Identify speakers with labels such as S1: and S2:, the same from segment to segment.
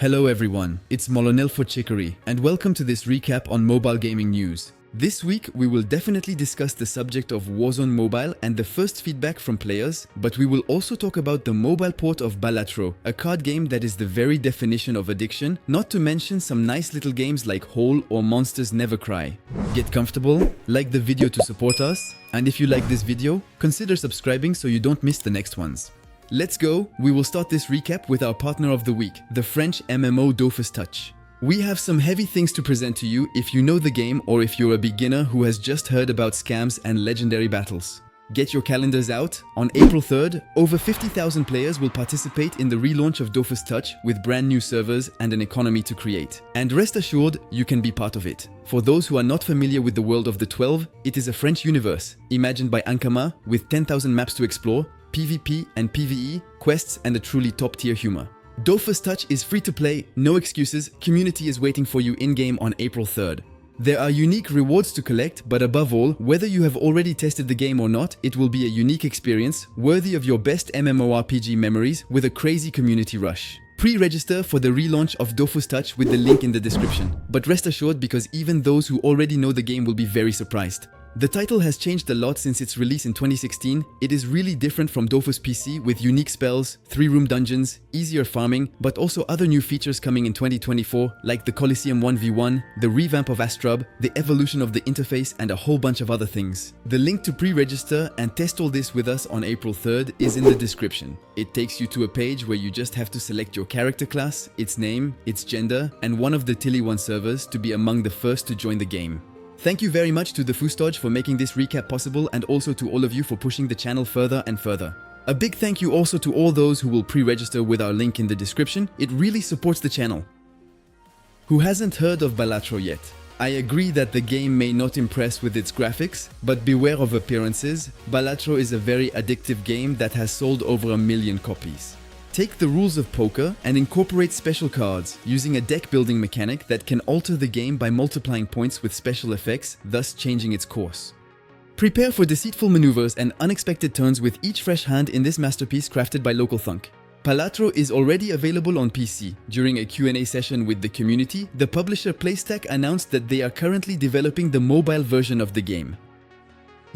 S1: Hello everyone, it's Molonel for Chicory, and welcome to this recap on mobile gaming news. This week, we will definitely discuss the subject of Warzone Mobile and the first feedback from players, but we will also talk about the mobile port of Balatro, a card game that is the very definition of addiction, not to mention some nice little games like Howl or Monsters Never Cry. Get comfortable, like the video to support us, and if you like this video, consider subscribing so you don't miss the next ones. Let's go! We will start this recap with our partner of the week, the French MMO Dofus Touch. We have some heavy things to present to you if you know the game or if you're a beginner who has just heard about scams and legendary battles. Get your calendars out. On April 3rd, over 50,000 players will participate in the relaunch of Dofus Touch with brand new servers and an economy to create. And rest assured, you can be part of it. For those who are not familiar with the world of the 12, it is a French universe, imagined by Ankama, with 10,000 maps to explore, PvP and PvE, quests and a truly top-tier humor. Dofus Touch is free to play, no excuses, community is waiting for you in-game on April 3rd. There are unique rewards to collect, but above all, whether you have already tested the game or not, it will be a unique experience, worthy of your best MMORPG memories with a crazy community rush. Pre-register for the relaunch of Dofus Touch with the link in the description, but rest assured because even those who already know the game will be very surprised. The title has changed a lot since its release in 2016. It is really different from Dofus PC with unique spells, 3-room dungeons, easier farming, but also other new features coming in 2024 like the Coliseum 1v1, the revamp of Astrub, the evolution of the interface and a whole bunch of other things. The link to pre-register and test all this with us on April 3rd is in the description. It takes you to a page where you just have to select your character class, its name, its gender, and one of the Tilly 1 servers to be among the first to join the game. Thank you very much to Dofus Touch for making this recap possible and also to all of you for pushing the channel further and further. A big thank you also to all those who will pre-register with our link in the description. It really supports the channel. Who hasn't heard of Balatro yet? I agree that the game may not impress with its graphics, but beware of appearances. Balatro is a very addictive game that has sold over 1 million copies. Take the rules of poker and incorporate special cards using a deck building mechanic that can alter the game by multiplying points with special effects, thus changing its course. Prepare for deceitful maneuvers and unexpected turns with each fresh hand in this masterpiece crafted by Local Thunk. Balatro is already available on PC. During a Q&A session with the community, the publisher Playstack announced that they are currently developing the mobile version of the game.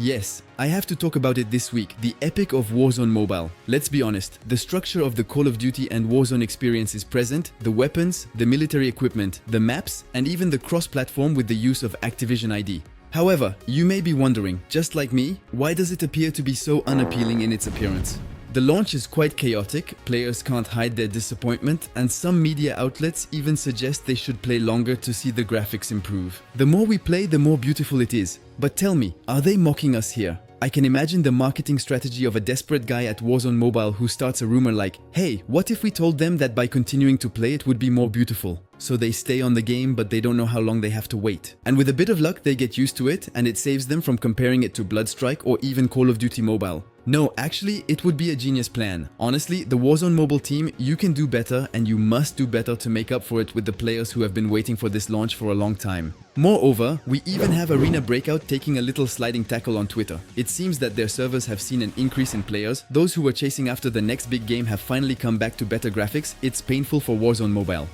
S1: Yes, I have to talk about it this week, the epic of Warzone Mobile. Let's be honest, the structure of the Call of Duty and Warzone experience is present, the weapons, the military equipment, the maps, and even the cross-platform with the use of Activision ID. However, you may be wondering, just like me, why does it appear to be so unappealing in its appearance? The launch is quite chaotic, players can't hide their disappointment, and some media outlets even suggest they should play longer to see the graphics improve. The more we play, the more beautiful it is. But tell me, are they mocking us here? I can imagine the marketing strategy of a desperate guy at Warzone Mobile who starts a rumor like, hey, what if we told them that by continuing to play it would be more beautiful? So they stay on the game but they don't know how long they have to wait. And with a bit of luck they get used to it and it saves them from comparing it to Blood Strike or even Call of Duty Mobile. No, actually, it would be a genius plan. Honestly, the Warzone Mobile team, you can do better and you must do better to make up for it with the players who have been waiting for this launch for a long time. Moreover, we even have Arena Breakout taking a little sliding tackle on Twitter. It seems that their servers have seen an increase in players. Those who were chasing after the next big game have finally come back to better graphics. It's painful for Warzone Mobile.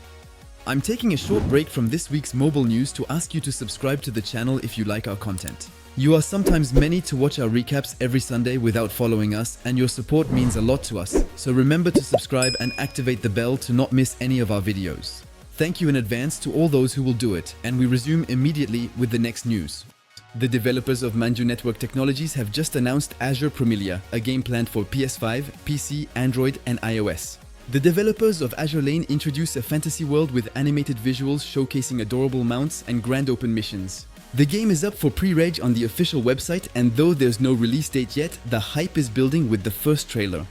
S1: I'm taking a short break from this week's mobile news to ask you to subscribe to the channel if you like our content. You are sometimes many to watch our recaps every Sunday without following us, and your support means a lot to us. So remember to subscribe and activate the bell to not miss any of our videos. Thank you in advance to all those who will do it, and we resume immediately with the next news. The developers of Manju Network Technologies have just announced Azur Promilia, a game planned for PS5, PC, Android, and iOS. The developers of Azur Lane introduce a fantasy world with animated visuals showcasing adorable mounts and grand open missions. The game is up for pre-reg on the official website, and though there's no release date yet, the hype is building with the first trailer.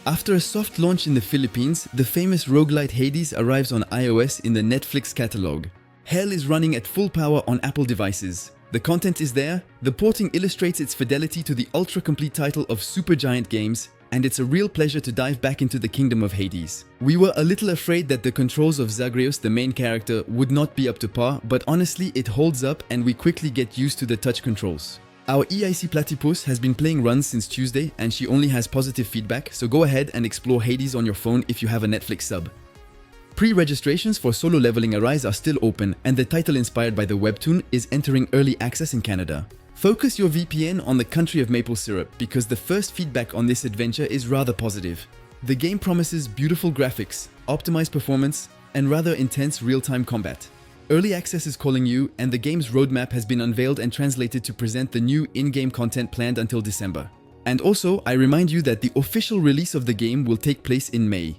S1: After a soft launch in the Philippines, the famous roguelite Hades arrives on iOS in the Netflix catalog. Hell is running at full power on Apple devices. The content is there, the porting illustrates its fidelity to the ultra-complete title of Supergiant Games, and it's a real pleasure to dive back into the kingdom of Hades. We were a little afraid that the controls of Zagreus, the main character, would not be up to par, but honestly it holds up and we quickly get used to the touch controls. Our EIC Platypus has been playing runs since Tuesday and she only has positive feedback, so go ahead and explore Hades on your phone if you have a Netflix sub. Pre-registrations for Solo Leveling Arise are still open, and the title inspired by the webtoon is entering early access in Canada. Focus your VPN on the country of maple syrup because the first feedback on this adventure is rather positive. The game promises beautiful graphics, optimized performance, and rather intense real-time combat. Early access is calling you, and the game's roadmap has been unveiled and translated to present the new in-game content planned until December. And also, I remind you that the official release of the game will take place in May.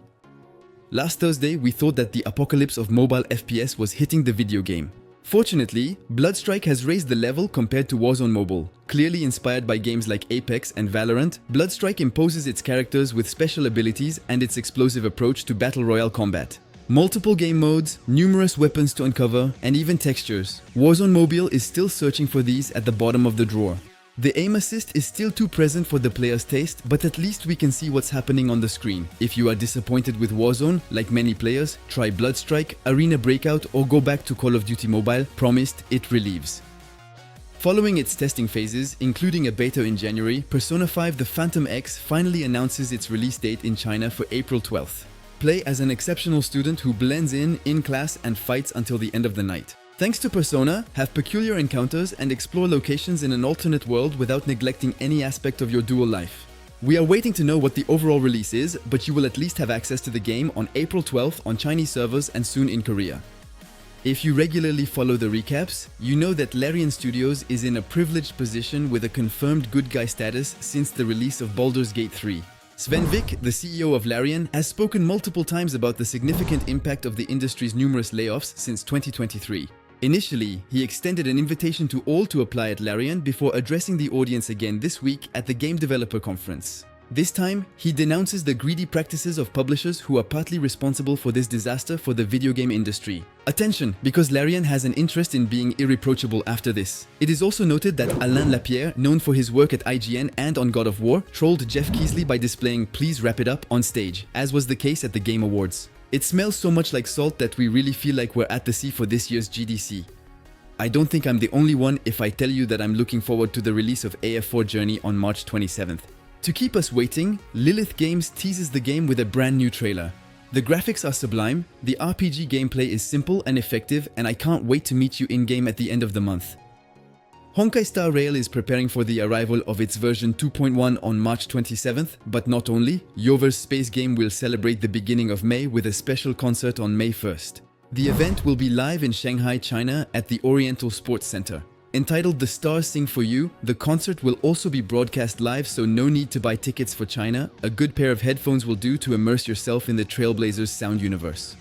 S1: Last Thursday, we thought that the apocalypse of mobile FPS was hitting the video game. Fortunately, Blood Strike has raised the level compared to Warzone Mobile. Clearly inspired by games like Apex and Valorant, Blood Strike imposes its characters with special abilities and its explosive approach to battle royale combat. Multiple game modes, numerous weapons to uncover, and even textures. Warzone Mobile is still searching for these at the bottom of the drawer. The aim assist is still too present for the player's taste, but at least we can see what's happening on the screen. If you are disappointed with Warzone, like many players, try Blood Strike, Arena Breakout, or go back to Call of Duty Mobile. Promised, it relieves. Following its testing phases, including a beta in January, Persona 5 The Phantom X finally announces its release date in China for April 12th. Play as an exceptional student who blends in class, and fights until the end of the night. Thanks to Persona, have peculiar encounters and explore locations in an alternate world without neglecting any aspect of your dual life. We are waiting to know what the overall release is, but you will at least have access to the game on April 12th on Chinese servers and soon in Korea. If you regularly follow the recaps, you know that Larian Studios is in a privileged position with a confirmed good guy status since the release of Baldur's Gate 3. Sven Vick, the CEO of Larian, has spoken multiple times about the significant impact of the industry's numerous layoffs since 2023. Initially, he extended an invitation to all to apply at Larian before addressing the audience again this week at the Game Developer Conference. This time, he denounces the greedy practices of publishers who are partly responsible for this disaster for the video game industry. Attention, because Larian has an interest in being irreproachable after this. It is also noted that Alain Lapierre, known for his work at IGN and on God of War, trolled Jeff Keighley by displaying "Please wrap it up" on stage, as was the case at the Game Awards. It smells so much like salt that we really feel like we're at the sea for this year's GDC. I don't think I'm the only one if I tell you that I'm looking forward to the release of AFK Journey on March 27th. To keep us waiting, Lilith Games teases the game with a brand new trailer. The graphics are sublime, the RPG gameplay is simple and effective, and I can't wait to meet you in-game at the end of the month. Honkai Star Rail is preparing for the arrival of its version 2.1 on March 27th, but not only, Yover's space game will celebrate the beginning of May with a special concert on May 1st. The event will be live in Shanghai, China at the Oriental Sports Center. Entitled The Stars Sing For You, the concert will also be broadcast live, so no need to buy tickets for China. A good pair of headphones will do to immerse yourself in the Trailblazers sound universe.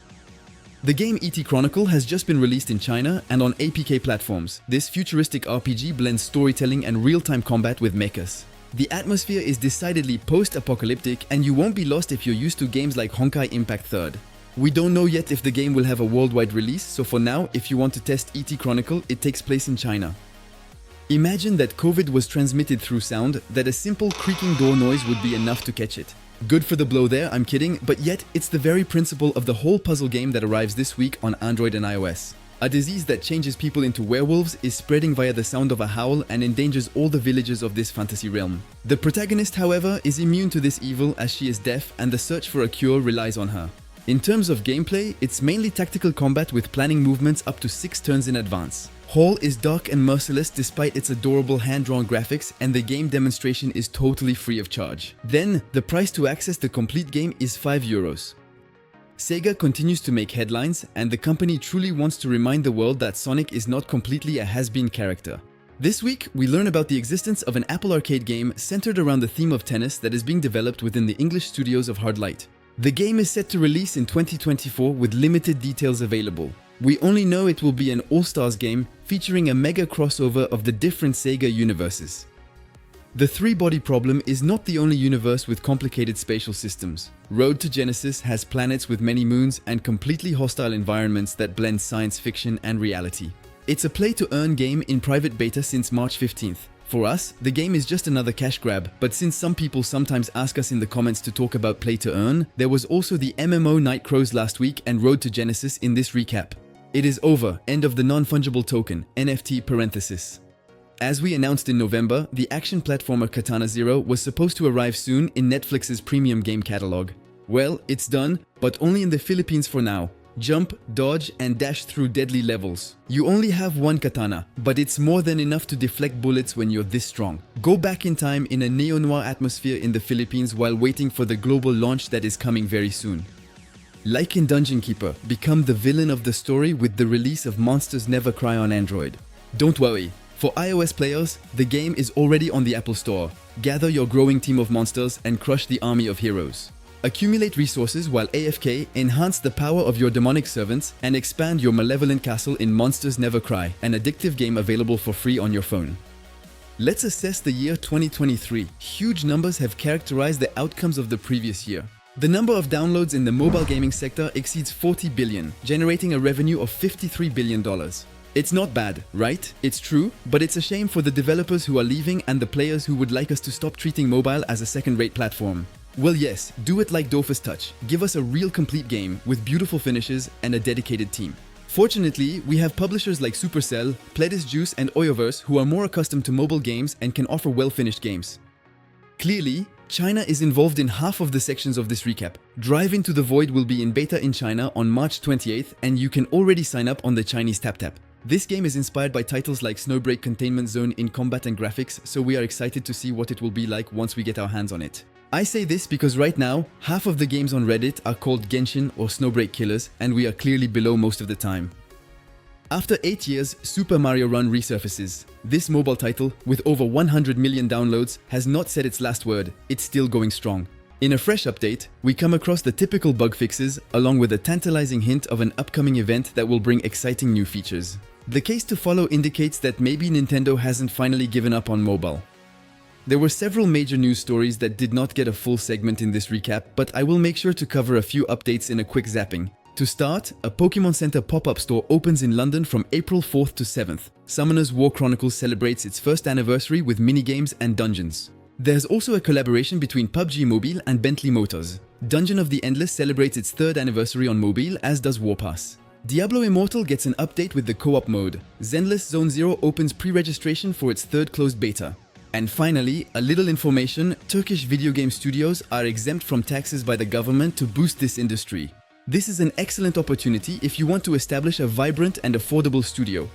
S1: The game ETE Chronicle has just been released in China and on APK platforms. This futuristic RPG blends storytelling and real-time combat with mechas. The atmosphere is decidedly post-apocalyptic, and you won't be lost if you're used to games like Honkai Impact 3rd. We don't know yet if the game will have a worldwide release, so for now, if you want to test ETE Chronicle, it takes place in China. Imagine that COVID was transmitted through sound, that a simple creaking door noise would be enough to catch it. Good for the blow there, I'm kidding, but yet it's the very principle of the whole puzzle game that arrives this week on Android and iOS. A disease that changes people into werewolves is spreading via the sound of a howl and endangers all the villages of this fantasy realm. The protagonist, however, is immune to this evil as she is deaf, and the search for a cure relies on her. In terms of gameplay, it's mainly tactical combat with planning movements up to 6 turns in advance. Howl is dark and merciless despite its adorable hand-drawn graphics, and the game demonstration is totally free of charge. Then, the price to access the complete game is €5. Sega continues to make headlines, and the company truly wants to remind the world that Sonic is not completely a has-been character. This week, we learn about the existence of an Apple Arcade game centered around the theme of tennis that is being developed within the English studios of Hardlight. The game is set to release in 2024 with limited details available. We only know it will be an all-stars game featuring a mega crossover of the different Sega universes. The three-body problem is not the only universe with complicated spatial systems. Road to Genesis has planets with many moons and completely hostile environments that blend science fiction and reality. It's a play-to-earn game in private beta since March 15th. For us, the game is just another cash grab, but since some people sometimes ask us in the comments to talk about play-to-earn, there was also the MMO Night Crows last week and Road to Genesis in this recap. It is over, end of the non-fungible token, NFT parenthesis. As we announced in November, the action platformer Katana Zero was supposed to arrive soon in Netflix's premium game catalog. Well, it's done, but only in the Philippines for now. jump, dodge, and dash through deadly levels. You only have one katana, but it's more than enough to deflect bullets when you're this strong. Go back in time in a neo-noir atmosphere in the Philippines while waiting for the global launch that is coming very soon. Like in Dungeon Keeper, become the villain of the story with the release of Monsters Never Cry on Android. Don't worry, for iOS players, the game is already on the Apple Store. Gather your growing team of monsters and crush the army of heroes. Accumulate resources while AFK, enhance the power of your demonic servants, and expand your malevolent castle in Monsters Never Cry, an addictive game available for free on your phone. Let's assess the year 2023. Huge numbers have characterized the outcomes of the previous year. The number of downloads in the mobile gaming sector exceeds 40 billion, generating a revenue of $53 billion. It's not bad, right? It's true, but it's a shame for the developers who are leaving and the players who would like us to stop treating mobile as a second-rate platform. Well, yes, do it like Dofus Touch. Give us a real complete game with beautiful finishes and a dedicated team. Fortunately, we have publishers like Supercell, Pledis Juice, and Oyoverse who are more accustomed to mobile games and can offer well-finished games. Clearly, China is involved in half of the sections of this recap. Drive Into the Void will be in beta in China on March 28th, and you can already sign up on the Chinese TapTap. This game is inspired by titles like Snowbreak Containment Zone in combat and graphics, so we are excited to see what it will be like once we get our hands on it. I say this because right now, half of the games on Reddit are called Genshin or Snowbreak Killers, and we are clearly below most of the time. After 8 years, Super Mario Run resurfaces. This mobile title, with over 100 million downloads, has not said its last word. It's still going strong. In a fresh update, we come across the typical bug fixes, along with a tantalizing hint of an upcoming event that will bring exciting new features. The case to follow indicates that maybe Nintendo hasn't finally given up on mobile. There were several major news stories that did not get a full segment in this recap, but I will make sure to cover a few updates in a quick zapping. To start, a Pokémon Center pop-up store opens in London from April 4th to 7th. Summoners War Chronicles celebrates its first anniversary with minigames and dungeons. There's also a collaboration between PUBG Mobile and Bentley Motors. Dungeon of the Endless celebrates its 3rd anniversary on mobile, as does Warpass. Diablo Immortal gets an update with the co-op mode. Zenless Zone Zero opens pre-registration for its 3rd closed beta. And finally, a little information, Turkish video game studios are exempt from taxes by the government to boost this industry. This is an excellent opportunity if you want to establish a vibrant and affordable studio.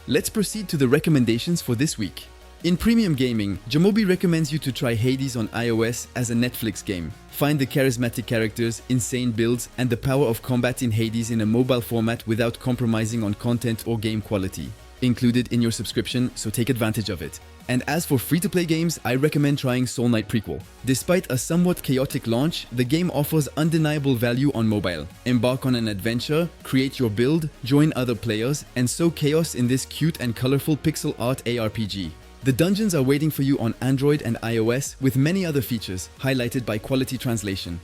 S1: Let's proceed to the recommendations for this week. In premium gaming, Jamobi recommends you to try Hades on iOS as a Netflix game. Find the charismatic characters, insane builds, and the power of combat in Hades in a mobile format without compromising on content or game quality. Included in your subscription, so take advantage of it. And as for free-to-play games, I recommend trying Soul Knight Prequel. Despite a somewhat chaotic launch, the game offers undeniable value on mobile. Embark on an adventure, create your build, join other players, and sow chaos in this cute and colorful pixel art ARPG. The dungeons are waiting for you on Android and iOS with many other features, highlighted by quality translation.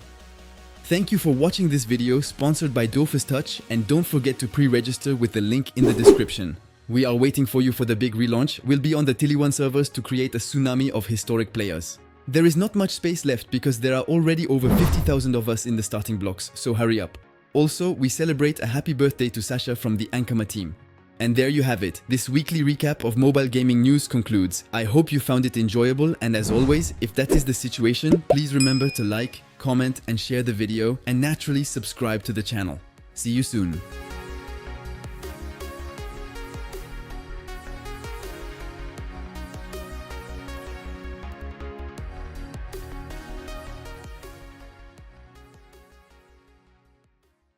S1: Thank you for watching this video sponsored by Dofus Touch, and don't forget to pre-register with the link in the description. We are waiting for you for the big relaunch. We'll be on the Tili1 servers to create a tsunami of historic players. There is not much space left because there are already over 50,000 of us in the starting blocks, so hurry up. Also, we celebrate a happy birthday to Sasha from the Ankama team. And there you have it. This weekly recap of mobile gaming news concludes. I hope you found it enjoyable, and as always, if that is the situation, please remember to like, comment, and share the video, and naturally subscribe to the channel. See you soon.